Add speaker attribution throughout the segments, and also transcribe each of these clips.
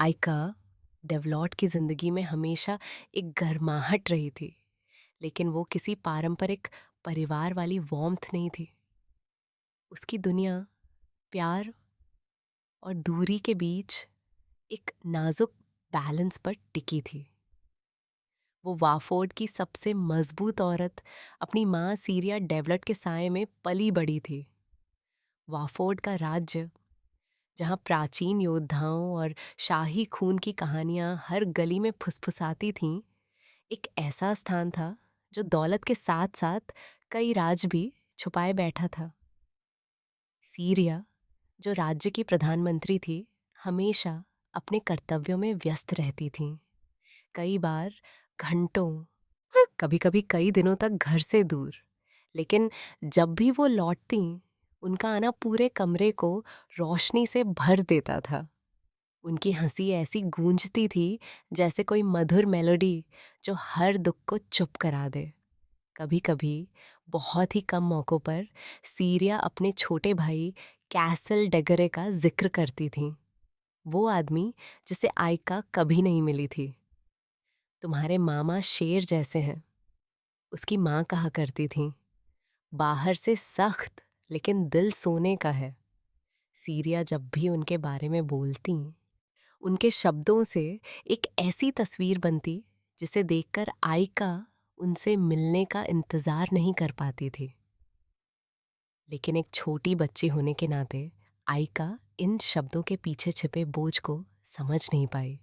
Speaker 1: आयका डेवलॉट की ज़िंदगी में हमेशा एक गर्माहट रही थी, लेकिन वो किसी पारंपरिक परिवार वाली वार्मथ नहीं थी। उसकी दुनिया प्यार और दूरी के बीच एक नाजुक बैलेंस पर टिकी थी। वो वाफोर्ड की सबसे मजबूत औरत अपनी माँ सीरिया डेवलट के साय में पली बड़ी थी। वाफोर्ड का राज्य, जहाँ प्राचीन योद्धाओं और शाही खून की कहानियाँ हर गली में फुसफुसाती थीं, एक ऐसा स्थान था जो दौलत के साथ साथ कई राज भी छुपाए बैठा था। सीरिया, जो राज्य की प्रधानमंत्री थी, हमेशा अपने कर्तव्यों में व्यस्त रहती थीं। कई बार घंटों, कभी कभी कई दिनों तक घर से दूर। लेकिन जब भी वो लौटती, उनका आना पूरे कमरे को रोशनी से भर देता था। उनकी हंसी ऐसी गूंजती थी जैसे कोई मधुर मेलोडी जो हर दुख को चुप करा दे। कभी कभी बहुत ही कम मौक़ों पर सीरिया अपने छोटे भाई कैसल डेगरे का जिक्र करती थी। वो आदमी जिसे आयका कभी नहीं मिली थी। तुम्हारे मामा शेर जैसे हैं, उसकी माँ कहा करती थी। बाहर से सख्त, लेकिन दिल सोने का है। सीरिया जब भी उनके बारे में बोलती, उनके शब्दों से एक ऐसी तस्वीर बनती जिसे देखकर आयका उनसे मिलने का इंतजार नहीं कर पाती थी। लेकिन एक छोटी बच्ची होने के नाते आयका इन शब्दों के पीछे छिपे बोझ को समझ नहीं पाई।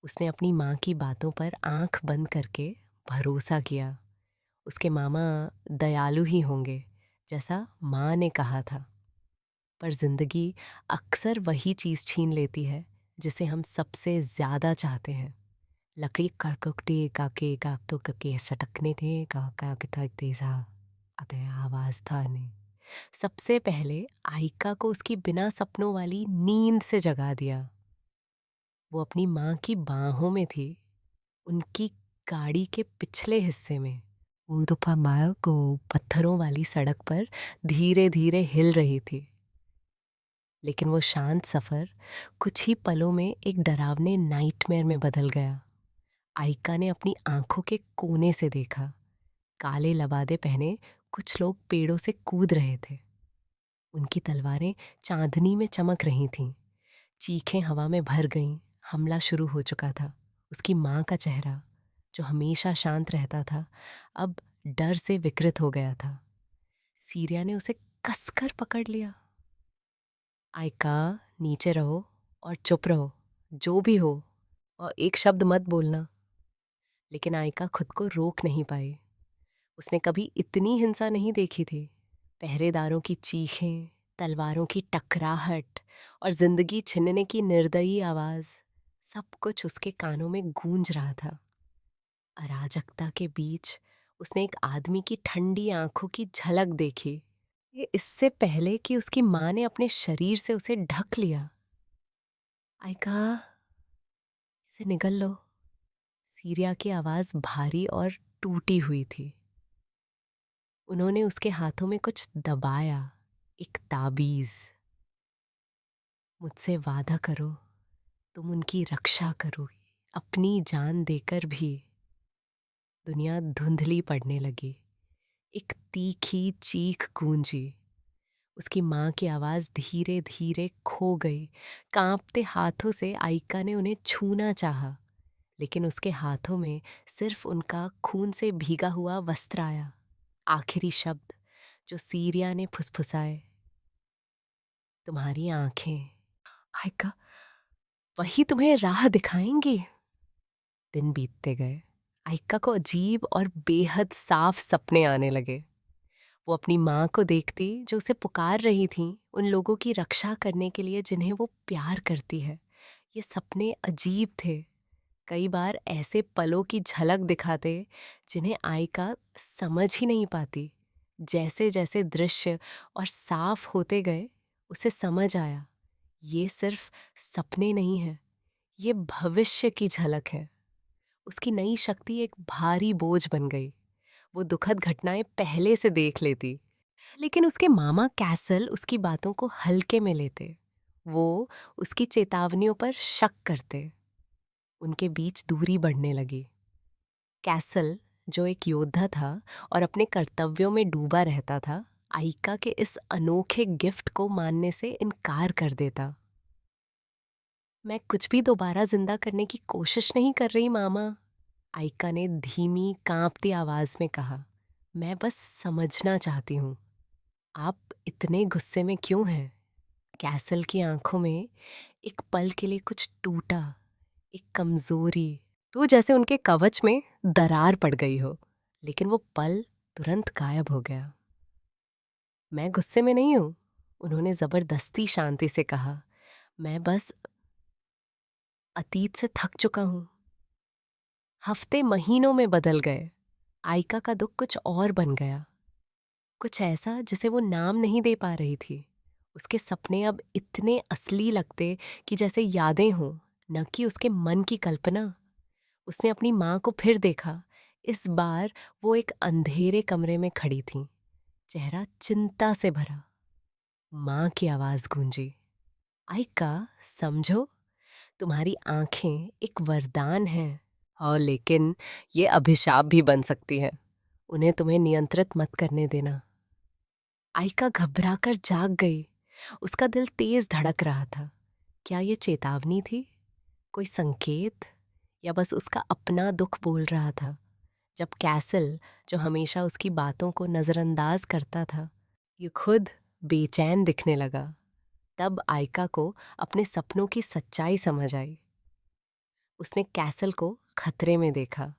Speaker 1: उसने अपनी माँ की बातों पर आंख बंद करके भरोसा किया। उसके मामा दयालु ही होंगे, जैसा माँ ने कहा था। पर जिंदगी अक्सर वही चीज़ छीन लेती है जिसे हम सबसे ज़्यादा चाहते हैं। लकड़ी कड़कड़े काके का तो कके सटकने थे का कितना तेजा आते आवाज़ था ने सबसे पहले आयका को उसकी बिना सपनों वाली नींद से जगा दिया। वो अपनी माँ की बाहों में थी, उनकी गाड़ी के पिछले हिस्से में। वो दोपहर को पत्थरों वाली सड़क पर धीरे धीरे हिल रही थी। लेकिन वो शांत सफ़र कुछ ही पलों में एक डरावने नाइटमेयर में बदल गया। आयका ने अपनी आंखों के कोने से देखा। काले लबादे पहने कुछ लोग पेड़ों से कूद रहे थे। उनकी तलवारें चांदनी में चमक रही थीं। चीखें हवा में भर गईं। हमला शुरू हो चुका था। उसकी माँ का चेहरा, जो हमेशा शांत रहता था, अब डर से विकृत हो गया था। सीरिया ने उसे कसकर पकड़ लिया। आयका, नीचे रहो और चुप रहो, जो भी हो, और एक शब्द मत बोलना। लेकिन आयका खुद को रोक नहीं पाई। उसने कभी इतनी हिंसा नहीं देखी थी। पहरेदारों की चीखें, तलवारों की टकराहट और जिंदगी छीनने की निर्दयी आवाज, सब कुछ उसके कानों में गूंज रहा था। अराजकता के बीच उसने एक आदमी की ठंडी आंखों की झलक देखी। ये इससे पहले कि उसकी माँ ने अपने शरीर से उसे ढक लिया। आयका, इसे निगल लो। सीरिया की आवाज भारी और टूटी हुई थी। उन्होंने उसके हाथों में कुछ दबाया, एक ताबीज। मुझसे वादा करो, तुम उनकी रक्षा करोगी, अपनी जान देकर भी। दुनिया धुंधली पड़ने लगी। एक तीखी चीख गूंजी। उसकी माँ की आवाज़ धीरे धीरे खो गई। कांपते हाथों से आयका ने उन्हें छूना चाहा, लेकिन उसके हाथों में सिर्फ उनका खून से भीगा हुआ वस्त्र आया। आखिरी शब्द जो सीरिया ने फुसफुसाए, तुम्हारी आंखें आयका, वही तुम्हें राह दिखाएंगी। दिन बीतते गए। आयका को अजीब और बेहद साफ सपने आने लगे। वो अपनी माँ को देखती जो उसे पुकार रही थी, उन लोगों की रक्षा करने के लिए जिन्हें वो प्यार करती है। ये सपने अजीब थे। कई बार ऐसे पलों की झलक दिखाते जिन्हें आयका समझ ही नहीं पाती। जैसे जैसे दृश्य और साफ होते गए, उसे समझ आया, ये सिर्फ सपने नहीं है, ये भविष्य की झलक है। उसकी नई शक्ति एक भारी बोझ बन गई। वो दुखद घटनाएं पहले से देख लेती, लेकिन उसके मामा कैसल उसकी बातों को हल्के में लेते। वो उसकी चेतावनियों पर शक करते। उनके बीच दूरी बढ़ने लगी। कैसल, जो एक योद्धा था और अपने कर्तव्यों में डूबा रहता था, आइका के इस अनोखे गिफ्ट को मानने से इनकार कर देता। मैं कुछ भी दोबारा जिंदा करने की कोशिश नहीं कर रही मामा, आइका ने धीमी कांपती आवाज में कहा। मैं बस समझना चाहती हूँ, आप इतने गुस्से में क्यों हैं? कैसल की आंखों में एक पल के लिए कुछ टूटा, एक कमजोरी, तो जैसे उनके कवच में दरार पड़ गई हो। लेकिन वो पल तुरंत गायब हो गया। मैं गुस्से में नहीं हूं, उन्होंने जबरदस्ती शांति से कहा। मैं बस अतीत से थक चुका हूं। हफ्ते महीनों में बदल गए। आइका का दुख कुछ और बन गया, कुछ ऐसा जिसे वो नाम नहीं दे पा रही थी। उसके सपने अब इतने असली लगते कि जैसे यादें हों, न कि उसके मन की कल्पना। उसने अपनी माँ को फिर देखा। इस बार वो एक अंधेरे कमरे में खड़ी थी, चेहरा चिंता से भरा। माँ की आवाज गूंजी। आइका, समझो, तुम्हारी आंखें एक वरदान हैं, और लेकिन ये अभिशाप भी बन सकती है। उन्हें तुम्हें नियंत्रित मत करने देना। आइका घबराकर जाग गई। उसका दिल तेज धड़क रहा था। क्या ये चेतावनी थी, कोई संकेत, या बस उसका अपना दुख बोल रहा था? जब कैसल, जो हमेशा उसकी बातों को नज़रअंदाज करता था, ये खुद बेचैन दिखने लगा, तब आइका को अपने सपनों की सच्चाई समझ आई। उसने कैसल को खतरे में देखा।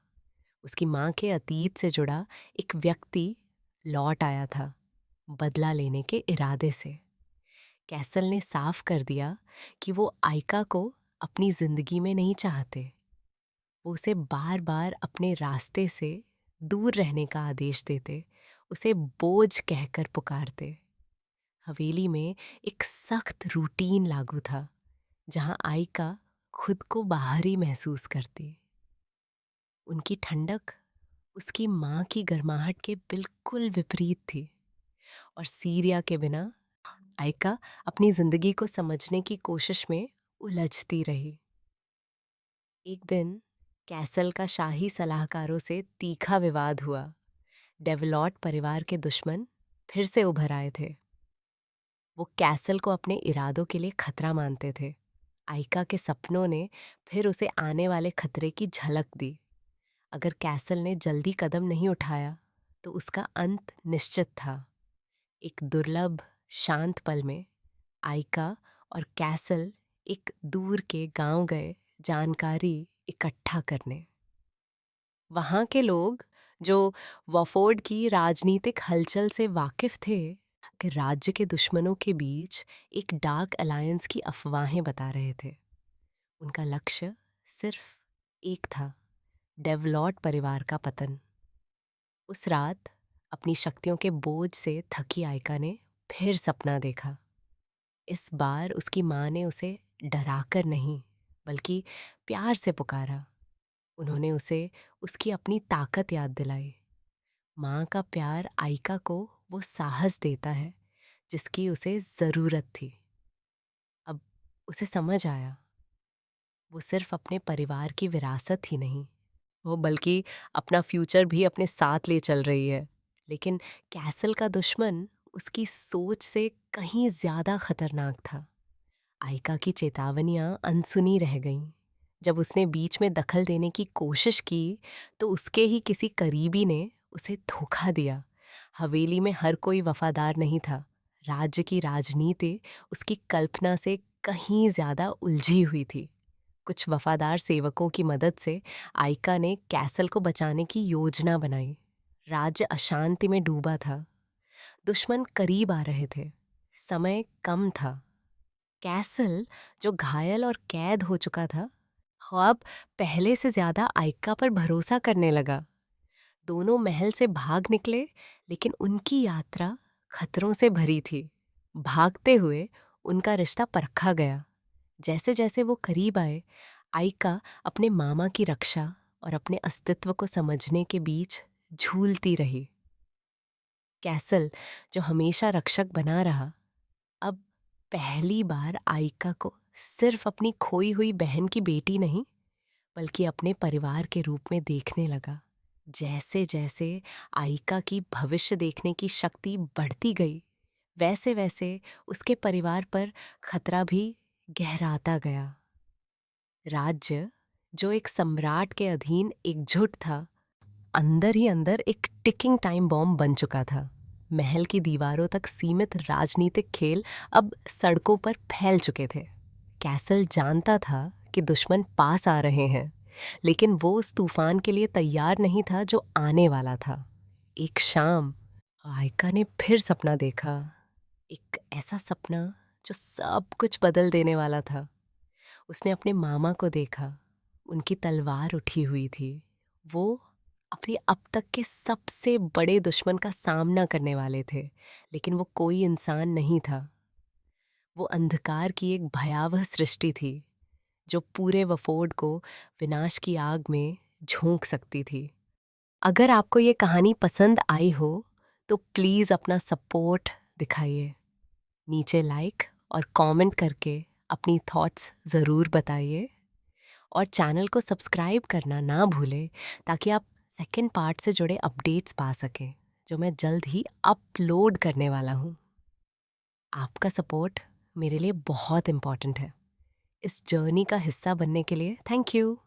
Speaker 1: उसकी माँ के अतीत से जुड़ा एक व्यक्ति लौट आया था, बदला लेने के इरादे से। कैसल ने साफ कर दिया कि वो आइका को अपनी जिंदगी में नहीं चाहते। वो उसे बार बार अपने रास्ते से दूर रहने का आदेश देते, उसे बोझ कहकर पुकारते। हवेली में एक सख्त रूटीन लागू था, जहां आइका खुद को बाहरी महसूस करती। उनकी ठंडक उसकी माँ की गर्माहट के बिल्कुल विपरीत थी, और सीरिया के बिना आइका अपनी जिंदगी को समझने की कोशिश में उलझती रही। एक दिन कैसल का शाही सलाहकारों से तीखा विवाद हुआ। डेवलॉट परिवार के दुश्मन फिर से उभर आए थे। वो कैसल को अपने इरादों के लिए खतरा मानते थे। आइका के सपनों ने फिर उसे आने वाले खतरे की झलक दी। अगर कैसल ने जल्दी कदम नहीं उठाया तो उसका अंत निश्चित था। एक दुर्लभ शांत पल में आइका और कैसल एक दूर के गांव गए, जानकारी इकट्ठा करने। वहां के लोग, जो वॉफोर्ड की राजनीतिक हलचल से वाकिफ थे, कि राज्य के दुश्मनों के बीच एक डार्क अलायंस की अफवाहें बता रहे थे। उनका लक्ष्य सिर्फ एक था, डेवलॉट परिवार का पतन। उस रात अपनी शक्तियों के बोझ से थकी आइका ने फिर सपना देखा। इस बार उसकी माँ ने उसे डराकर नहीं, बल्कि प्यार से पुकारा। उन्होंने उसे उसकी अपनी ताकत याद दिलाई। माँ का प्यार आइका को वो साहस देता है जिसकी उसे ज़रूरत थी। अब उसे समझ आया, वो सिर्फ अपने परिवार की विरासत ही नहीं, वो बल्कि अपना फ्यूचर भी अपने साथ ले चल रही है। लेकिन कैसल का दुश्मन उसकी सोच से कहीं ज़्यादा खतरनाक था। आइका की चेतावनियां अनसुनी रह गईं। जब उसने बीच में दखल देने की कोशिश की तो उसके ही किसी करीबी ने उसे धोखा दिया। हवेली में हर कोई वफादार नहीं था। राज्य की राजनीति उसकी कल्पना से कहीं ज्यादा उलझी हुई थी। कुछ वफादार सेवकों की मदद से आइका ने कैसल को बचाने की योजना बनाई। राज्य अशांति में डूबा था। दुश्मन करीब आ रहे थे। समय कम था। कैसल, जो घायल और कैद हो चुका था, अब पहले से ज्यादा आइका पर भरोसा करने लगा। दोनों महल से भाग निकले, लेकिन उनकी यात्रा खतरों से भरी थी। भागते हुए उनका रिश्ता परखा गया। जैसे जैसे वो करीब आए, आइका अपने मामा की रक्षा और अपने अस्तित्व को समझने के बीच झूलती रही। कैसल, जो हमेशा रक्षक बना रहा, अब पहली बार आयका को सिर्फ अपनी खोई हुई बहन की बेटी नहीं, बल्कि अपने परिवार के रूप में देखने लगा। जैसे जैसे आयका की भविष्य देखने की शक्ति बढ़ती गई, वैसे वैसे उसके परिवार पर खतरा भी गहराता गया। राज्य, जो एक सम्राट के अधीन एकजुट था, अंदर ही अंदर एक टिकिंग टाइम बॉम्ब बन चुका था। महल की दीवारों तक सीमित राजनीतिक खेल अब सड़कों पर फैल चुके थे। कैसल जानता था कि दुश्मन पास आ रहे हैं, लेकिन वो उस तूफान के लिए तैयार नहीं था जो आने वाला था। एक शाम आयका ने फिर सपना देखा, एक ऐसा सपना जो सब कुछ बदल देने वाला था। उसने अपने मामा को देखा, उनकी तलवार उठी हुई थी। वो अपनी अब तक के सबसे बड़े दुश्मन का सामना करने वाले थे, लेकिन वो कोई इंसान नहीं था। वो अंधकार की एक भयावह सृष्टि थी जो पूरे वफोर्ड को विनाश की आग में झोंक सकती थी। अगर आपको ये कहानी पसंद आई हो तो प्लीज़ अपना सपोर्ट दिखाइए। नीचे लाइक और कमेंट करके अपनी थॉट्स ज़रूर बताइए, और चैनल को सब्सक्राइब करना ना भूलें ताकि आप सेकंड पार्ट से जुड़े अपडेट्स पा सकें, जो मैं जल्द ही अपलोड करने वाला हूँ। आपका सपोर्ट मेरे लिए बहुत इम्पॉर्टेंट है। इस जर्नी का हिस्सा बनने के लिए थैंक यू।